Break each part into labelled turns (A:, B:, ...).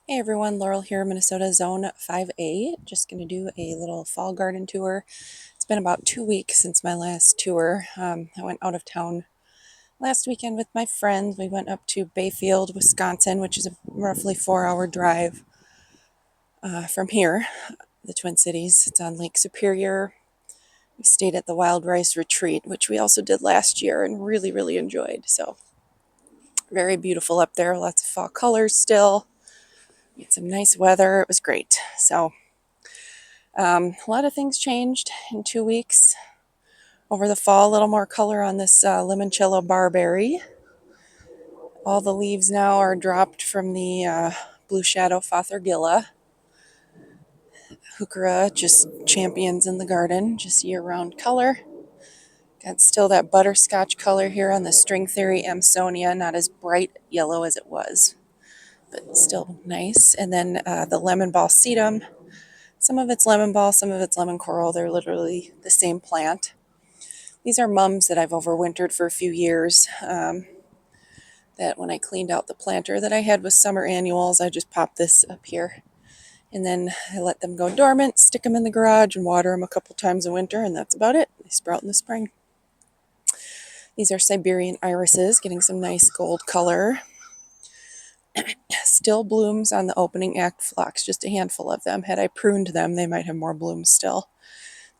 A: Hey everyone, Laurel here, Minnesota Zone 5A. Just going to do a little fall garden tour. It's been about 2 weeks since my last tour. I went out of town last weekend with my friends. We went up to Bayfield, Wisconsin, which is a roughly 4-hour drive from here, the Twin Cities. It's on Lake Superior. We stayed at the Wild Rice Retreat, which we also did last year and really, really enjoyed. So, very beautiful up there. Lots of fall colors still. We had some nice weather. It was great. So, a lot of things changed in 2 weeks. Over the fall, a little more color on this limoncello barberry. All the leaves now are dropped from the blue shadow fothergilla. Heuchera just champions in the garden, just year-round color. Got still that butterscotch color here on the string theory Amsonia, not as bright yellow as it was, but still nice. And then the lemon ball sedum. Some of it's lemon ball, some of it's lemon coral. They're literally the same plant. These are mums that I've overwintered for a few years. That when I cleaned out the planter that I had with summer annuals, I just popped this up here. And then I let them go dormant, stick them in the garage, and water them a couple times a winter, and that's about it. They sprout in the spring. These are Siberian irises, getting some nice gold color. Still blooms on the opening act phlox, just a handful of them. Had I pruned them, they might have more blooms still.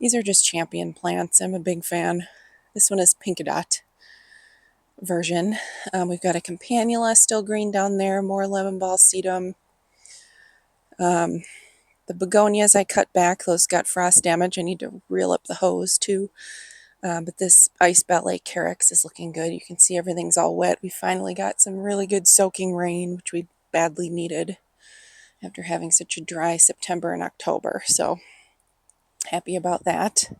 A: These are just champion plants. I'm a big fan. This one is Pinkadot version. We've got a campanula still green down there, more lemon ball sedum. The begonias I cut back, those got frost damage. I need to reel up the hose too. But this ice ballet carex is looking good. You can see everything's all wet. We finally got some really good soaking rain, which we badly needed after having such a dry September and October. So happy about that.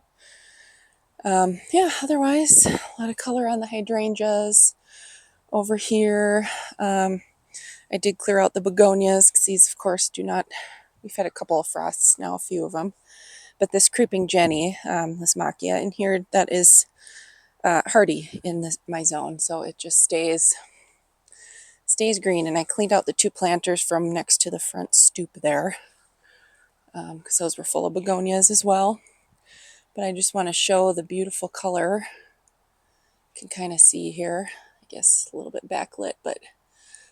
A: Yeah, otherwise, a lot of color on the hydrangeas. Over here, I did clear out the begonias because these, of course, do not. We've had a couple of frosts now, a few of them. But this creeping Jenny, this Machia in here, that is hardy in my zone, so it just stays green. And I cleaned out the two planters from next to the front stoop there because those were full of begonias as well. But I just want to show the beautiful color. You can kind of see here, I guess a little bit backlit, but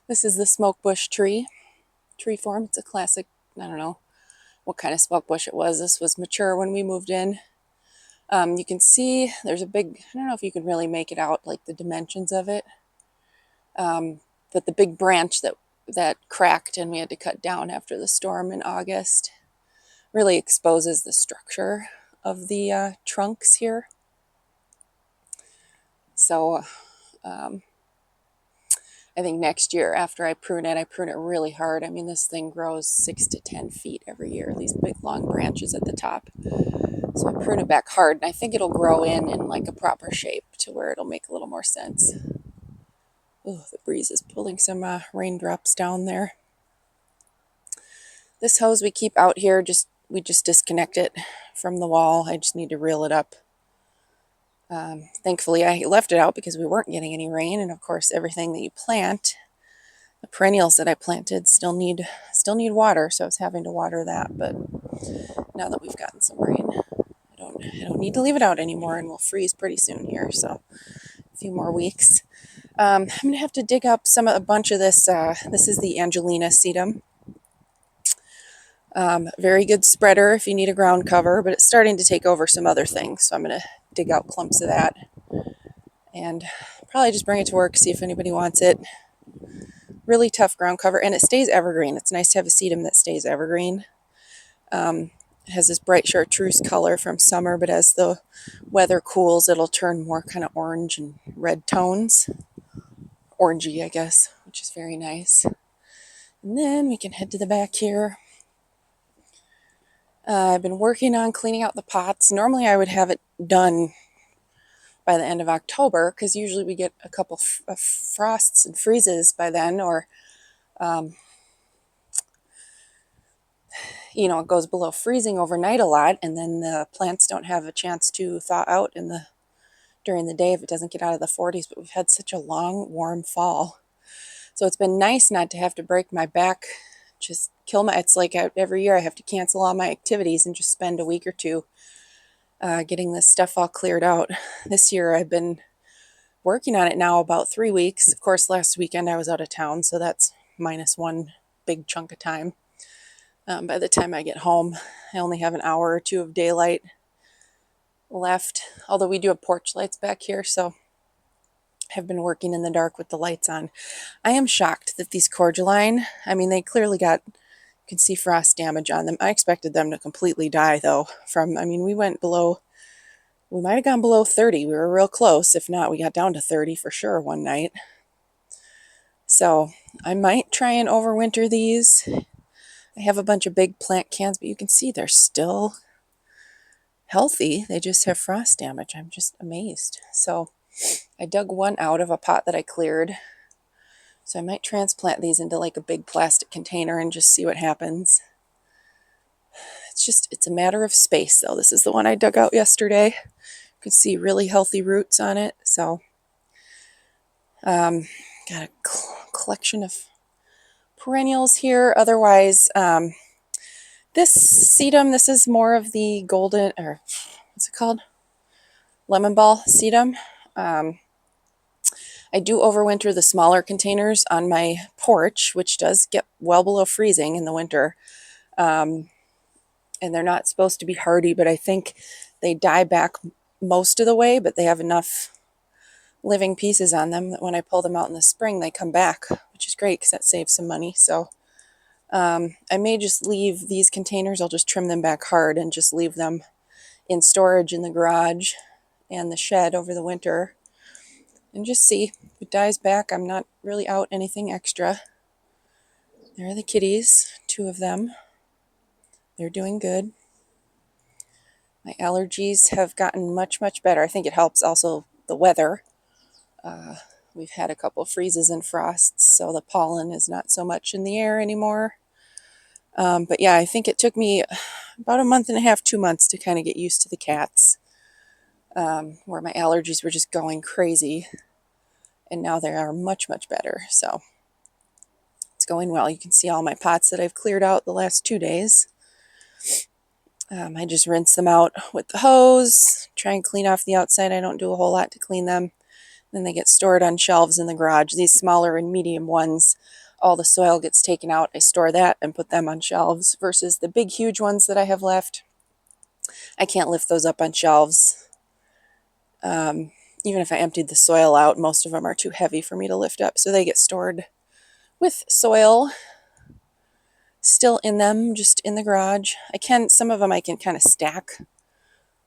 A: this is the smoke bush tree form. It's a classic, I don't know what kind of smoke bush it was. This was mature when we moved in. You can see there's a big, I don't know if you can really make it out, like the dimensions of it. But the big branch that cracked and we had to cut down after the storm in August really exposes the structure of the trunks here. So I think next year after I prune it really hard. I mean, this thing grows 6 to 10 feet every year, these big long branches at the top. So I prune it back hard, and I think it'll grow in like a proper shape to where it'll make a little more sense. Oh, the breeze is pulling some raindrops down there. This hose we keep out here, we just disconnect it from the wall. I just need to reel it up. Thankfully, I left it out because we weren't getting any rain, and of course, everything that you plant, the perennials that I planted, still need water. So I was having to water that. But now that we've gotten some rain, I don't need to leave it out anymore, and we'll freeze pretty soon here. So a few more weeks. I'm gonna have to dig up a bunch of this. This is the Angelina sedum. Very good spreader if you need a ground cover, but it's starting to take over some other things. So I'm going to dig out clumps of that and probably just bring it to work, see if anybody wants it. Really tough ground cover, and it stays evergreen. It's nice to have a sedum that stays evergreen. It has this bright chartreuse color from summer, but as the weather cools, it'll turn more kind of orange and red tones. Orangey, I guess, which is very nice. And then we can head to the back here. I've been working on cleaning out the pots. Normally I would have it done by the end of October because usually we get a couple of frosts and freezes by then, or it goes below freezing overnight a lot, and then the plants don't have a chance to thaw out during the day if it doesn't get out of the 40s. But we've had such a long, warm fall. So it's been nice not to have to break my back just kill my, it's like every year I have to cancel all my activities and just spend a week or two getting this stuff all cleared out. This year I've been working on it now about 3 weeks. Of course, last weekend I was out of town, so that's minus one big chunk of time. By the time I get home, I only have an hour or two of daylight left, although we do have porch lights back here, so I have been working in the dark with the lights on. I am shocked that these cordyline, I mean, they clearly got, you can see frost damage on them. I expected them to completely die, though. We went below, we might have gone below 30. We were real close. If not, we got down to 30 for sure one night. So I might try and overwinter these. I have a bunch of big plant cans, but you can see they're still healthy. They just have frost damage. I'm just amazed. So I dug one out of a pot that I cleared. So I might transplant these into like a big plastic container and just see what happens. It's a matter of space though. This is the one I dug out yesterday. You can see really healthy roots on it. So got a collection of perennials here. Otherwise, this sedum, this is more of the golden, or what's it called? Lemon ball sedum. I do overwinter the smaller containers on my porch, which does get well below freezing in the winter. And they're not supposed to be hardy, but I think they die back most of the way, but they have enough living pieces on them that when I pull them out in the spring, they come back, which is great because that saves some money. So I may just leave these containers, I'll just trim them back hard and just leave them in storage in the garage and the shed over the winter and just see if it dies back. I'm not really out anything extra. There are the kitties, 2 of them. They're doing good. My allergies have gotten much, much better. I think it helps also the weather. We've had a couple freezes and frosts, so the pollen is not so much in the air anymore. But yeah, I think it took me about a month and a half, 2 months to kind of get used to the cats, where my allergies were just going crazy. And now they are much, much better. So it's going well. You can see all my pots that I've cleared out the last 2 days. I just rinse them out with the hose, try and clean off the outside. I don't do a whole lot to clean them. Then they get stored on shelves in the garage. These smaller and medium ones, all the soil gets taken out. I store that and put them on shelves versus the big, huge ones that I have left. I can't lift those up on shelves. Even if I emptied the soil out, most of them are too heavy for me to lift up. So they get stored with soil still in them, just in the garage. Some of them I can kind of stack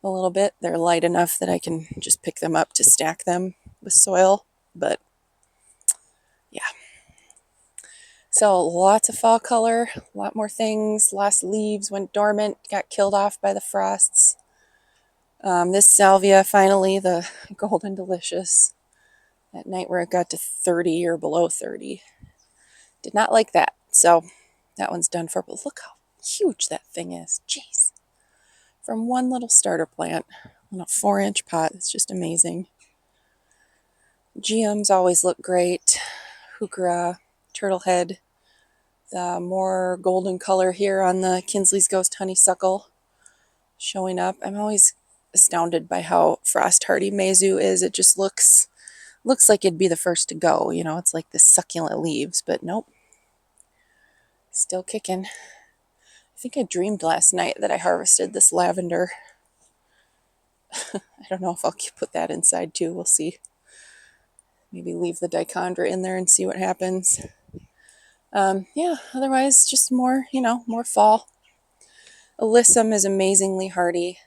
A: a little bit. They're light enough that I can just pick them up to stack them with soil. But yeah. So lots of fall color, a lot more things. Lost leaves, went dormant, got killed off by the frosts. This salvia, finally, the Golden Delicious, that night where it got to 30 or below 30. Did not like that. So that one's done for. But look how huge that thing is. Jeez. From one little starter plant on a 4-inch pot. It's just amazing. Geums always look great. Heuchera, turtlehead. The more golden color here on the Kinsley's Ghost Honeysuckle showing up. I'm always astounded by how frost hardy Meizu is. It just looks like it'd be the first to go. You know, it's like the succulent leaves, but nope. Still kicking. I think I dreamed last night that I harvested this lavender. I don't know if I'll put that inside too. We'll see. Maybe leave the dichondra in there and see what happens. Yeah, otherwise just more, more fall. Alyssum is amazingly hardy,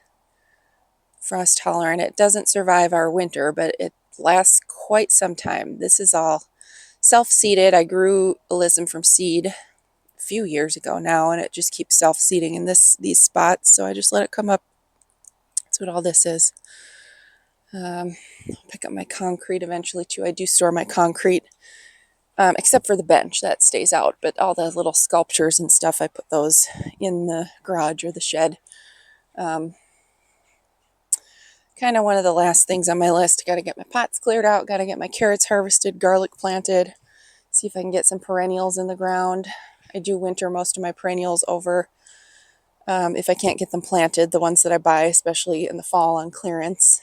A: frost tolerant. It doesn't survive our winter, but it lasts quite some time. This is all self-seeded. I grew alyssum from seed a few years ago now, and it just keeps self-seeding in these spots, so I just let it come up. That's what all this is. I'll pick up my concrete eventually too. I do store my concrete, except for the bench that stays out, but all the little sculptures and stuff, I put those in the garage or the shed. Kind of one of the last things on my list. Got to get my pots cleared out, got to get my carrots harvested, garlic planted, see if I can get some perennials in the ground. I do winter most of my perennials over. If I can't get them planted, the ones that I buy, especially in the fall on clearance,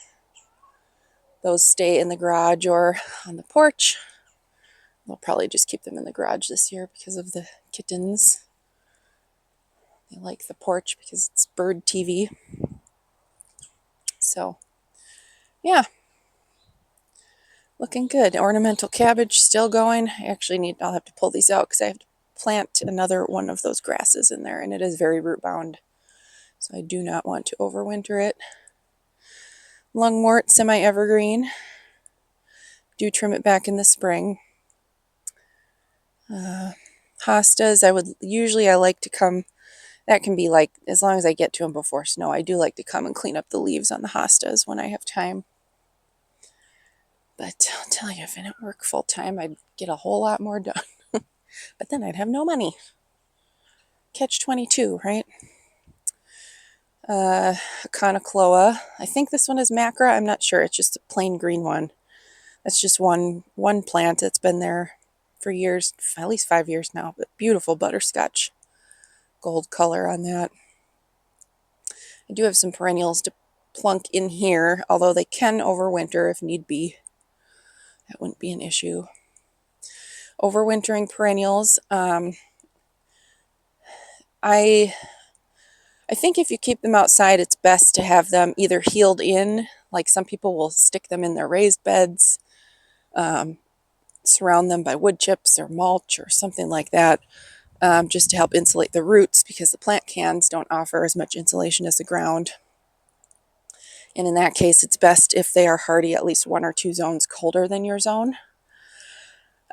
A: those stay in the garage or on the porch. I'll probably just keep them in the garage this year because of the kittens. They like the porch because it's bird TV. So, yeah, looking good. Ornamental cabbage still going. I'll have to pull these out because I have to plant another one of those grasses in there, and it is very root bound. So I do not want to overwinter it. Lungwort, semi-evergreen. Do trim it back in the spring. Hostas, I like to come, that can be like, as long as I get to them before snow, I do like to come and clean up the leaves on the hostas when I have time. But I'll tell you, if I didn't work full time, I'd get a whole lot more done. But then I'd have no money. Catch 22, right? Conocloa. I think this one is macra. I'm not sure. It's just a plain green one. That's just one plant that's been there for years, at least 5 years now. But beautiful butterscotch gold color on that. I do have some perennials to plunk in here, although they can overwinter if need be. That wouldn't be an issue. Overwintering perennials. I think if you keep them outside, it's best to have them either heeled in, like some people will stick them in their raised beds, surround them by wood chips or mulch or something like that, just to help insulate the roots, because the plant cans don't offer as much insulation as the ground. And in that case, it's best if they are hardy at least 1 or 2 zones colder than your zone.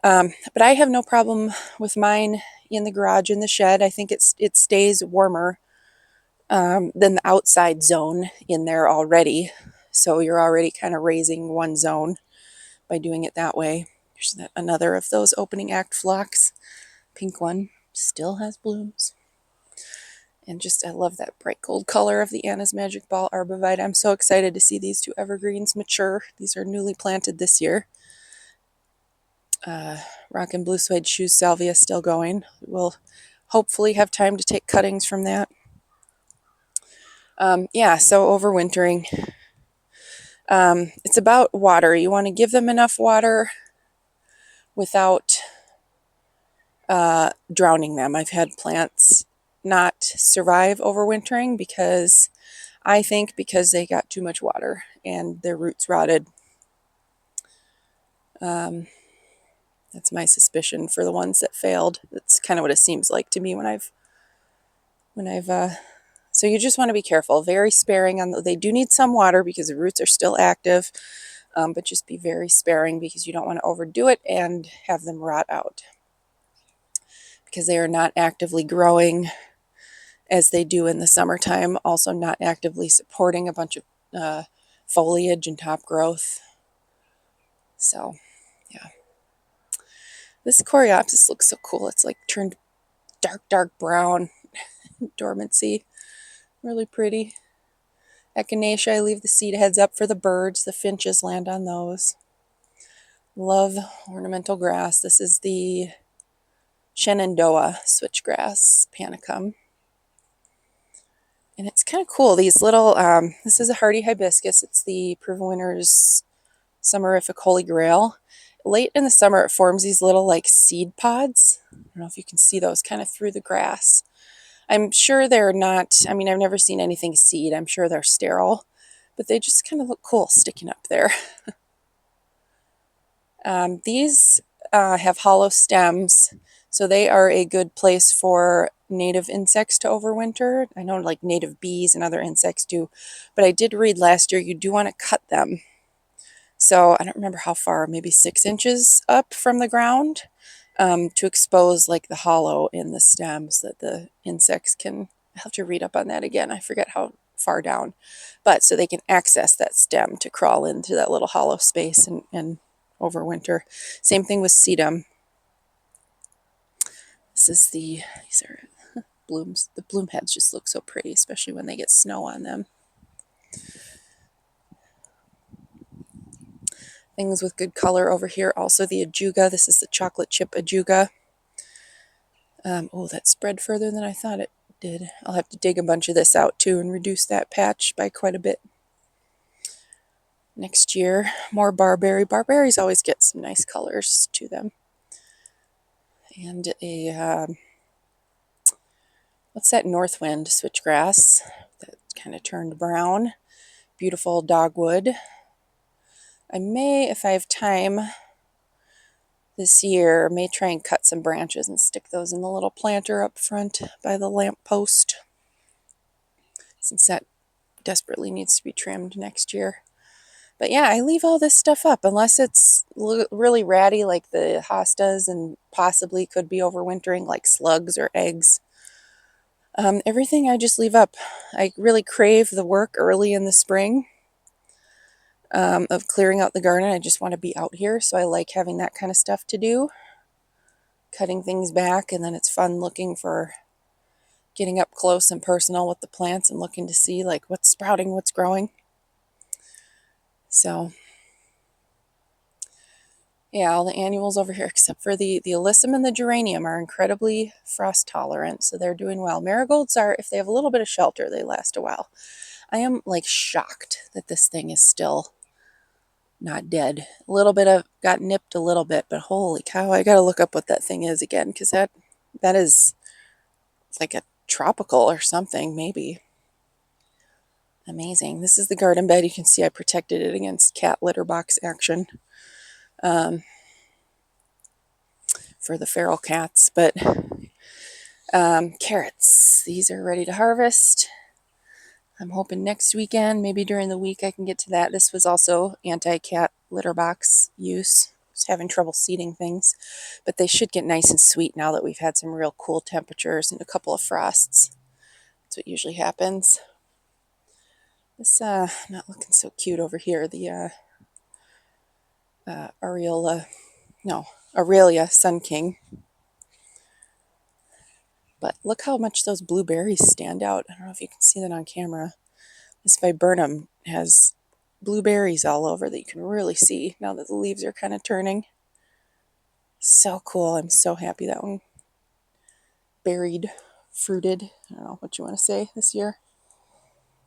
A: But I have no problem with mine in the garage, in the shed. I think it stays warmer than the outside zone in there already. So you're already kind of raising one zone by doing it that way. There's another of those opening act phlox. Pink one still has blooms. And I love that bright gold color of the Anna's Magic Ball Arbovite. I'm so excited to see these 2 evergreens mature. These are newly planted this year. Rockin' Blue Suede Shoes Salvia still going. We'll hopefully have time to take cuttings from that. Yeah, so overwintering. It's about water. You want to give them enough water without drowning them. I've had plants not survive overwintering because they got too much water and their roots rotted. That's my suspicion for the ones that failed. That's kind of what it seems like to me when I've so you just want to be careful, very sparing on they do need some water because the roots are still active, but just be very sparing because you don't want to overdo it and have them rot out, because they are not actively growing as they do in the summertime, also not actively supporting a bunch of foliage and top growth. So, yeah. This Coreopsis looks so cool. It's like turned dark brown, dormancy. Really pretty. Echinacea, I leave the seed heads up for the birds. The finches land on those. Love ornamental grass. This is the Shenandoah switchgrass panicum. And it's kind of cool. These little, this is a hardy hibiscus. It's the Proven Winners Summerific Holy Grail. Late in the summer, it forms these little like seed pods. I don't know if you can see those kind of through the grass. I'm sure they're not, I've never seen anything seed. I'm sure they're sterile, but they just kind of look cool sticking up there. These have hollow stems, so they are a good place for native insects to overwinter. I know like native bees and other insects do, but I did read last year you do want to cut them. So I don't remember how far, maybe 6 inches up from the ground, to expose like the hollow in the stems that the insects can. I'll have to read up on that again. I forget how far down, but so they can access that stem to crawl into that little hollow space and overwinter. Same thing with sedum. These are blooms. The bloom heads just look so pretty, especially when they get snow on them. Things with good color over here. Also the ajuga. This is the chocolate chip ajuga. Oh, that spread further than I thought it did. I'll have to dig a bunch of this out too and reduce that patch by quite a bit next year. More barberry. Barberries always get some nice colors to them. And what's that northwind switchgrass that kind of turned brown? Beautiful dogwood. I may, if I have time this year, may try and cut some branches and stick those in the little planter up front by the lamp post, since that desperately needs to be trimmed next year. But yeah, I leave all this stuff up unless it's really ratty like the hostas and possibly could be overwintering like slugs or eggs. Everything I just leave up. I really crave the work early in the spring of clearing out the garden. I just want to be out here, so I like having that kind of stuff to do. Cutting things back, and then it's fun looking for getting up close and personal with the plants and looking to see like what's sprouting, what's growing. So yeah, all the annuals over here except for the alyssum and the geranium are incredibly frost tolerant, so they're doing well. Marigolds are, if they have a little bit of shelter, they last a while. I am like shocked that this thing is still not dead. A little bit of got nipped a little bit, but holy cow, I gotta look up what that thing is again, because that is like a tropical or something, maybe. Amazing. This is the garden bed. You can see I protected it against cat litter box action for the feral cats. But carrots, these are ready to harvest. I'm hoping next weekend, maybe during the week, I can get to that. This was also anti-cat litter box use. I was having trouble seeding things, but they should get nice and sweet now that we've had some real cool temperatures and a couple of frosts. That's what usually happens. This not looking so cute over here. The Aurelia Sun King. But look how much those blueberries stand out. I don't know if you can see that on camera. This viburnum has blueberries all over that you can really see now that the leaves are kind of turning. So cool. I'm so happy that one berried, fruited. I don't know what you want to say this year.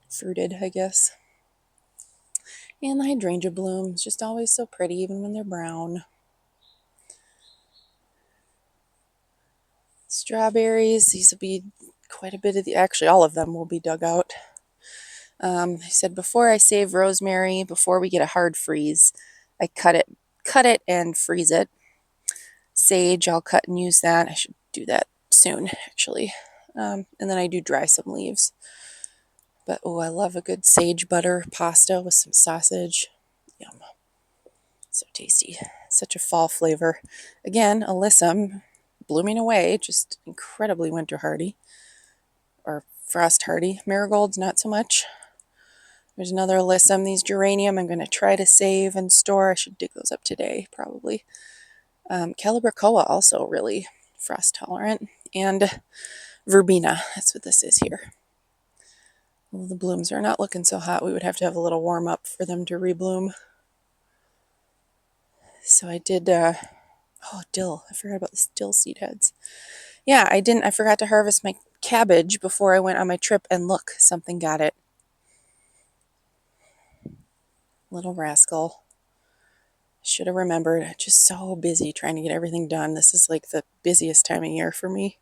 A: Fruited, I guess. And the hydrangea blooms, just always so pretty, even when they're brown. Strawberries, these will be quite a bit of actually all of them will be dug out. I said before I save rosemary, before we get a hard freeze, I cut it and freeze it. Sage, I'll cut and use that. I should do that soon, actually. And then I do dry some leaves. But oh, I love a good sage butter pasta with some sausage. Yum. So tasty. Such a fall flavor. Again, alyssum blooming away, just incredibly winter hardy or frost hardy. Marigolds, not so much. There's another alyssum. These geranium I'm going to try to save and store. I should dig those up today, probably. Calibrachoa also really frost tolerant. And verbena, that's what this is here. Well, the blooms are not looking so hot. We would have to have a little warm up for them to rebloom. So I did, dill. I forgot about the dill seed heads. Yeah, I forgot to harvest my cabbage before I went on my trip, and look, something got it. Little rascal. Should have remembered. I'm just so busy trying to get everything done. This is like the busiest time of year for me.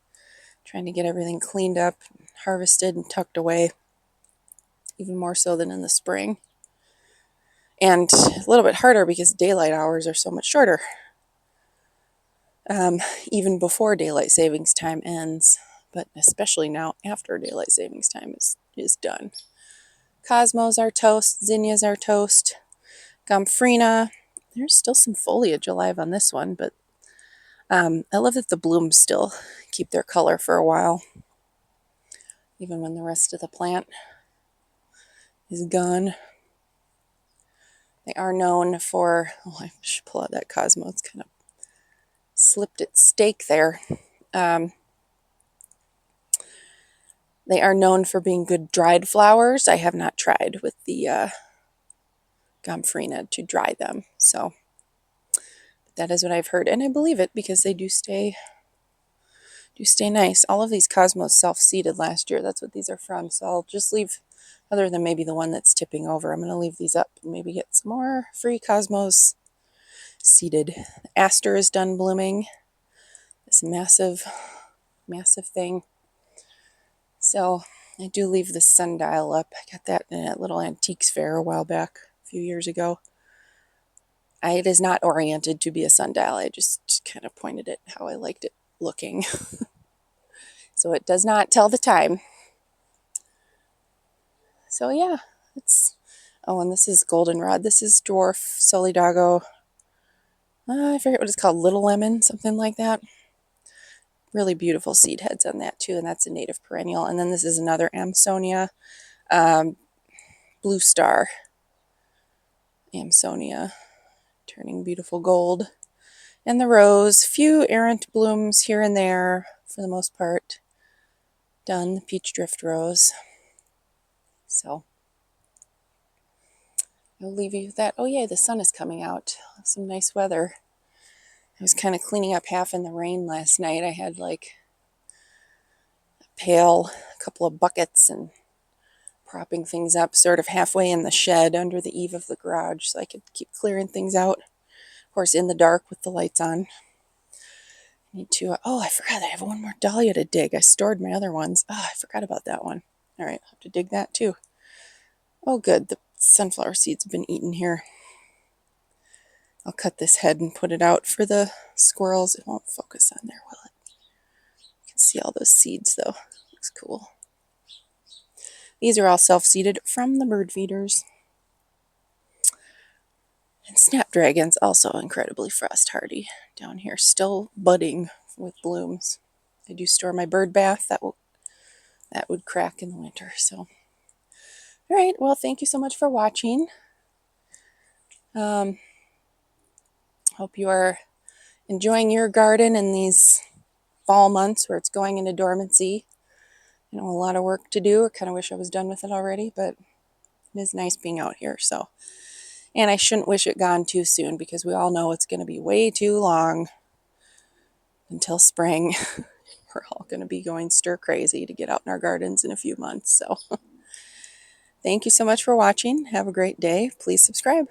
A: Trying to get everything cleaned up, harvested, and tucked away. Even more so than in the spring. And a little bit harder because daylight hours are so much shorter. Even before daylight savings time ends, but especially now after daylight savings time is done. Cosmos are toast, zinnias are toast, gomphrena. There's still some foliage alive on this one, but I love that the blooms still keep their color for a while, even when the rest of the plant is gone. They are known for, oh, I should pull out that Cosmo. It's kind of slipped its stake there. They are known for being good dried flowers. I have not tried with the gomphrena to dry them, so that is what I've heard, and I believe it because they do stay do stay nice. All of these cosmos self-seeded last year. That's what these are from. So I'll just leave, other than maybe the one that's tipping over, I'm going to leave these up and maybe get some more free cosmos seeded. Aster is done blooming. This massive, massive thing. So I do leave the sundial up. I got that in a little antiques fair a while back, a few years ago. It is not oriented to be a sundial. I just kind of pointed it how I liked it looking. So it does not tell the time. So yeah, it's, oh, and this is goldenrod. This is dwarf solidago. I forget what it's called, little lemon, something like that. Really beautiful seed heads on that too, and that's a native perennial. And then this is another Amsonia, blue star Amsonia, turning beautiful gold. And the rose, few errant blooms here and there, for the most part. Done, the peach drift rose. So I'll leave you with that. Oh yeah, the sun is coming out. Some nice weather. I was kind of cleaning up half in the rain last night. I had like a pail, a couple of buckets, and propping things up sort of halfway in the shed under the eave of the garage so I could keep clearing things out. Of course, in the dark with the lights on. I need to, oh, I forgot I have one more dahlia to dig. I stored my other ones. Oh, I forgot about that one. All right, I'll have to dig that too. Oh, good. The sunflower seeds have been eaten here. I'll cut this head and put it out for the squirrels. It won't focus on there, will it? You can see all those seeds, though. Looks cool. These are all self-seeded from the bird feeders. And snapdragons, also incredibly frost hardy down here, still budding with blooms. I do store my bird bath. That would crack in the winter. So, all right. Well, thank you so much for watching. Hope you are enjoying your garden in these fall months where it's going into dormancy. You know, a lot of work to do. I kind of wish I was done with it already, but it is nice being out here. So, and I shouldn't wish it gone too soon because we all know it's going to be way too long until spring. We're all going to be going stir crazy to get out in our gardens in a few months. So thank you so much for watching. Have a great day. Please subscribe.